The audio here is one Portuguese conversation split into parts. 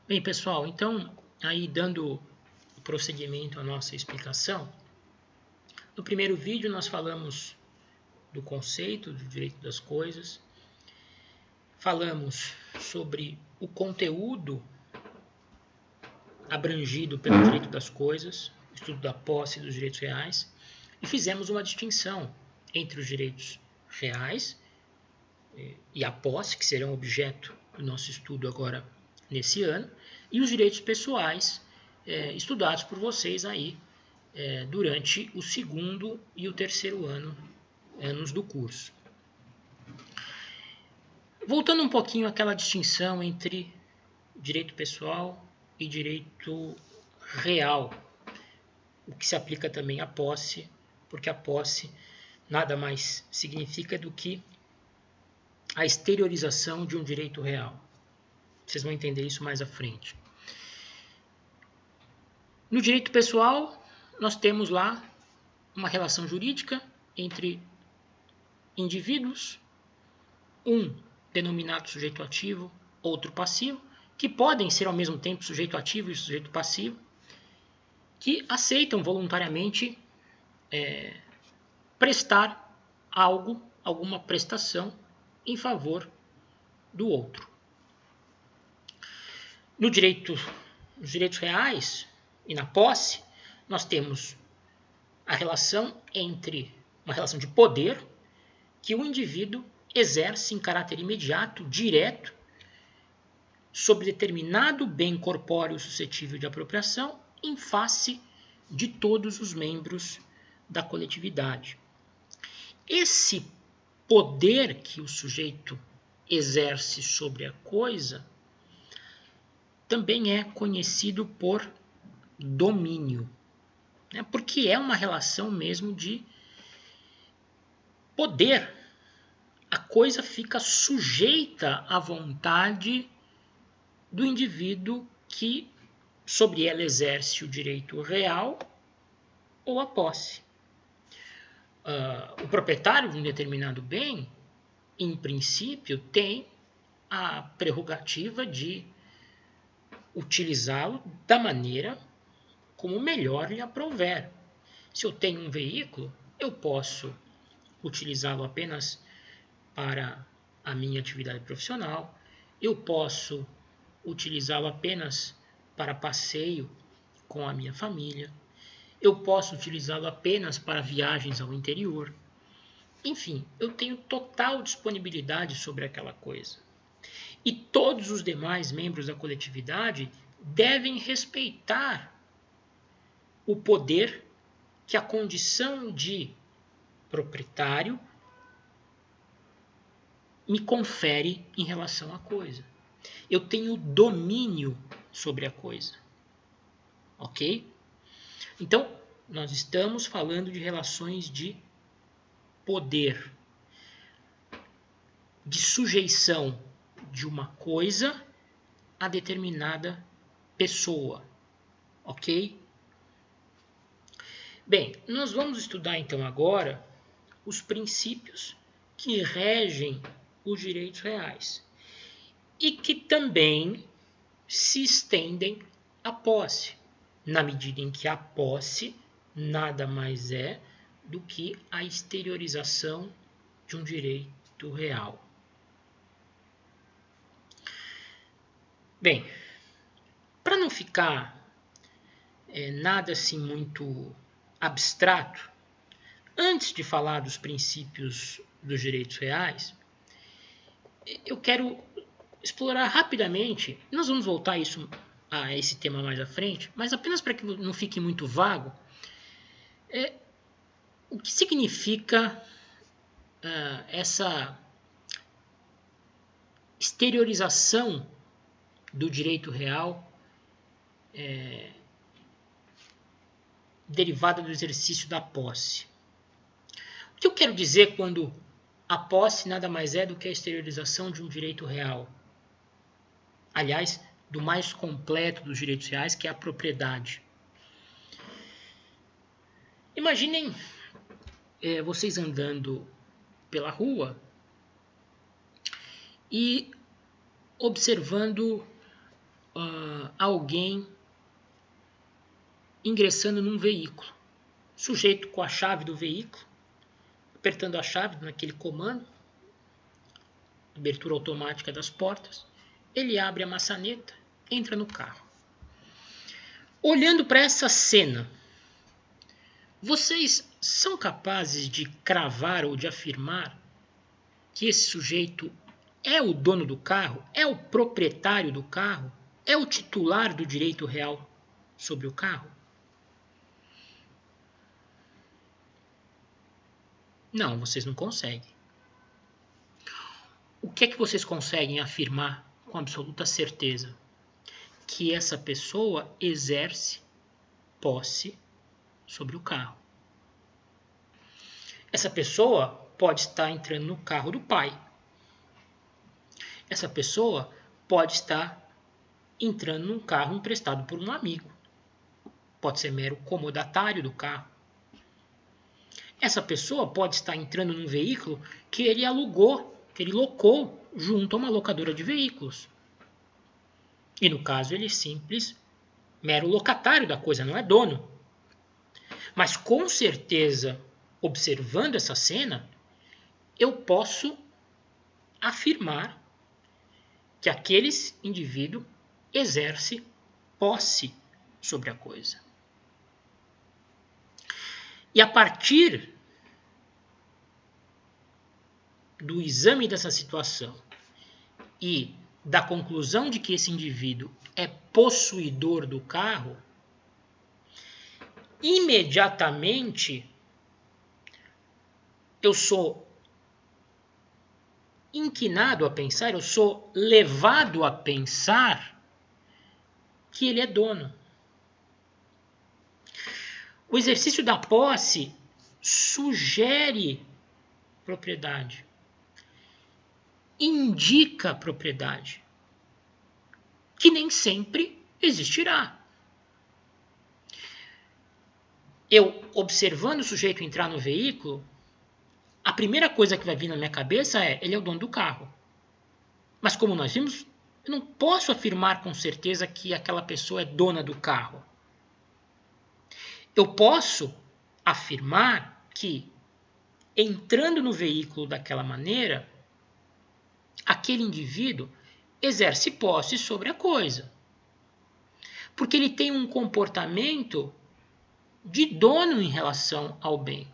Bem, pessoal, então, aí dando prosseguimento à nossa explicação, no primeiro vídeo nós falamos do conceito do direito das coisas, falamos sobre o conteúdo abrangido pelo direito das coisas, estudo da posse e dos direitos reais, e fizemos uma distinção entre os direitos reais e a posse, que serão objeto do nosso estudo agora nesse ano, e os direitos pessoais estudados por vocês aí durante o segundo e o terceiro anos do curso. Voltando um pouquinho àquela distinção entre direito pessoal e direito real, o que se aplica também à posse, porque a posse nada mais significa do que a exteriorização de um direito real. Vocês vão entender isso mais à frente. No direito pessoal, nós temos lá uma relação jurídica entre indivíduos, um denominado sujeito ativo, outro passivo, que podem ser ao mesmo tempo sujeito ativo e sujeito passivo, que aceitam voluntariamente prestar algo, alguma prestação em favor do outro. Nos direitos reais e na posse, nós temos a relação entre uma relação de poder que o indivíduo exerce em caráter imediato, direto, sobre determinado bem corpóreo suscetível de apropriação em face de todos os membros da coletividade. Esse poder que o sujeito exerce sobre a coisa também é conhecido por domínio, né? Porque é uma relação mesmo de poder. A coisa fica sujeita à vontade do indivíduo que sobre ela exerce o direito real ou a posse. O proprietário de um determinado bem, em princípio, tem a prerrogativa de utilizá-lo da maneira como melhor lhe aprouver. Se eu tenho um veículo, eu posso utilizá-lo apenas para a minha atividade profissional, eu posso utilizá-lo apenas para passeio com a minha família, eu posso utilizá-lo apenas para viagens ao interior. Enfim, eu tenho total disponibilidade sobre aquela coisa. E todos os demais membros da coletividade devem respeitar o poder que a condição de proprietário me confere em relação à coisa. Eu tenho domínio sobre a coisa. Ok? Então, nós estamos falando de relações de poder, de sujeição de uma coisa a determinada pessoa. Ok? Bem, nós vamos estudar então agora os princípios que regem os direitos reais e que também se estendem à posse, na medida em que a posse nada mais é do que a exteriorização de um direito real. Bem, para não ficar nada assim muito abstrato, antes de falar dos princípios dos direitos reais, eu quero explorar rapidamente, nós vamos voltar a esse tema mais à frente, mas apenas para que não fique muito vago, o que significa essa exteriorização do direito real derivada do exercício da posse. O que eu quero dizer quando a posse nada mais é do que a exteriorização de um direito real? Aliás, do mais completo dos direitos reais, que é a propriedade. Imaginem vocês andando pela rua e observando alguém ingressando num veículo. Sujeito com a chave do veículo, apertando a chave naquele comando, abertura automática das portas, ele abre a maçaneta, entra no carro. Olhando para essa cena, vocês são capazes de cravar ou de afirmar que esse sujeito é o dono do carro, é o proprietário do carro, é o titular do direito real sobre o carro? Não, vocês não conseguem. O que é que vocês conseguem afirmar com absoluta certeza? Que essa pessoa exerce posse sobre o carro. Essa pessoa pode estar entrando no carro do pai. Essa pessoa pode estar entrando num carro emprestado por um amigo. Pode ser mero comodatário do carro. Essa pessoa pode estar entrando num veículo que ele alugou, que ele locou junto a uma locadora de veículos. E no caso ele é simples, mero locatário da coisa, não é dono. Mas com certeza, observando essa cena, eu posso afirmar que aquele indivíduo exerce posse sobre a coisa. E a partir do exame dessa situação e da conclusão de que esse indivíduo é possuidor do carro, imediatamente eu sou inquinado a pensar, eu sou levado a pensar que ele é dono. O exercício da posse sugere propriedade, indica propriedade, que nem sempre existirá. Eu, observando o sujeito entrar no veículo, a primeira coisa que vai vir na minha cabeça é: ele é o dono do carro. Mas como nós vimos, eu não posso afirmar com certeza que aquela pessoa é dona do carro. Eu posso afirmar que, entrando no veículo daquela maneira, aquele indivíduo exerce posse sobre a coisa. Porque ele tem um comportamento de dono em relação ao bem.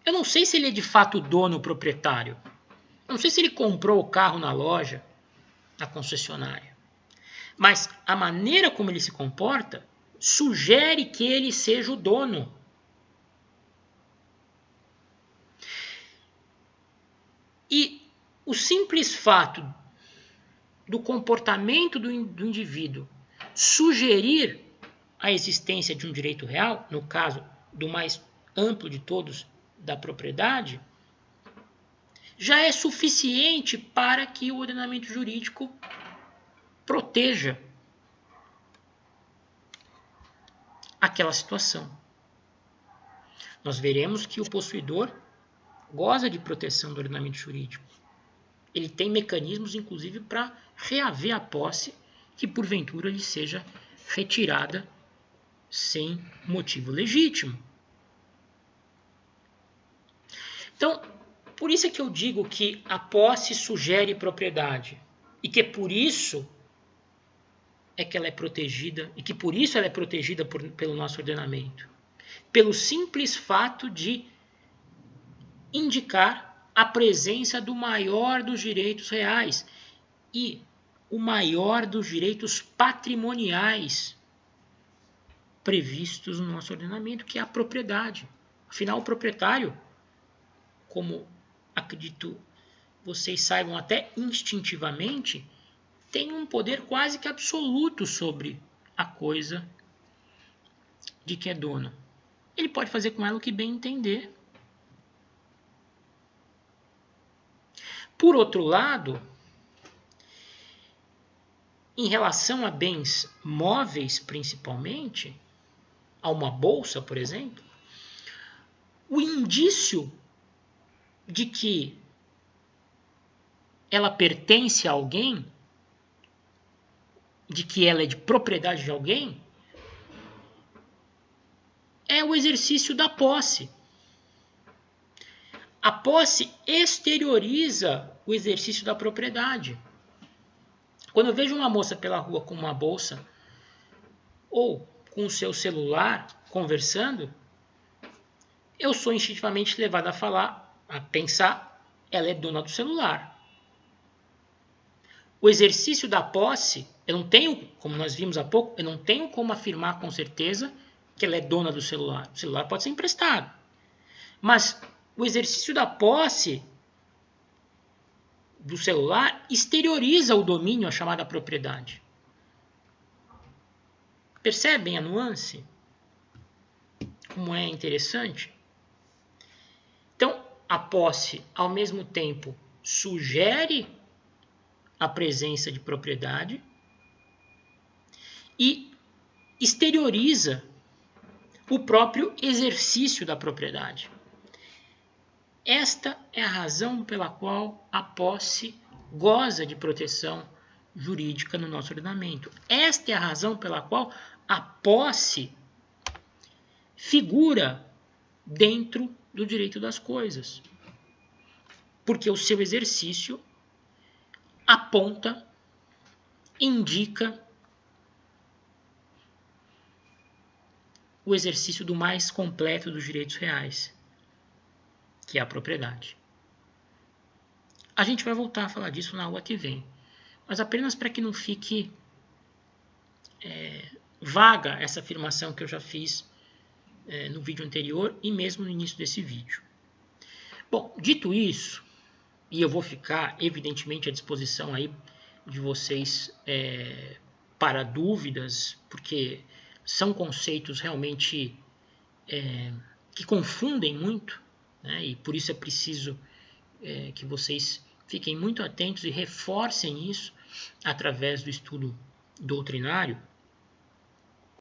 Eu não sei se ele é de fato dono proprietário. Eu não sei se ele comprou o carro na loja, na concessionária. Mas a maneira como ele se comporta sugere que ele seja o dono. E o simples fato do comportamento do indivíduo sugerir a existência de um direito real, no caso do mais amplo de todos, da propriedade, já é suficiente para que o ordenamento jurídico proteja aquela situação. Nós veremos que o possuidor goza de proteção do ordenamento jurídico. Ele tem mecanismos, inclusive, para reaver a posse que, porventura, lhe seja retirada sem motivo legítimo. Então, por isso é que eu digo que a posse sugere propriedade e que por isso é que ela é protegida e que por isso ela é protegida pelo nosso ordenamento. Pelo simples fato de indicar a presença do maior dos direitos reais e o maior dos direitos patrimoniais previstos no nosso ordenamento, que é a propriedade. Afinal, o proprietário, como acredito vocês saibam até instintivamente, tem um poder quase que absoluto sobre a coisa de que é dono. Ele pode fazer com ela o que bem entender. Por outro lado, em relação a bens móveis principalmente, a uma bolsa, por exemplo, o indício de que ela pertence a alguém de que ela é de propriedade de alguém é o exercício da posse. A posse exterioriza o exercício da propriedade. Quando eu vejo uma moça pela rua com uma bolsa ou com o seu celular conversando, eu sou instintivamente levado a falar, a pensar, ela é dona do celular. O exercício da posse, eu não tenho, como nós vimos há pouco, eu não tenho como afirmar com certeza que ela é dona do celular. O celular pode ser emprestado. Mas o exercício da posse do celular exterioriza o domínio, a chamada propriedade. Percebem a nuance? Como é interessante? Então, a posse, ao mesmo tempo, sugere a presença de propriedade e exterioriza o próprio exercício da propriedade. Esta é a razão pela qual a posse goza de proteção jurídica no nosso ordenamento. Esta é a razão pela qual a posse figura dentro do direito das coisas. Porque o seu exercício aponta, indica o exercício do mais completo dos direitos reais, que é a propriedade. A gente vai voltar a falar disso na aula que vem, mas apenas para que não fique vaga essa afirmação que eu já fiz no vídeo anterior e mesmo no início desse vídeo. Bom, dito isso, e eu vou ficar evidentemente à disposição aí de vocês para dúvidas, porque são conceitos realmente que confundem muito, né? E por isso é preciso que vocês fiquem muito atentos e reforcem isso através do estudo doutrinário.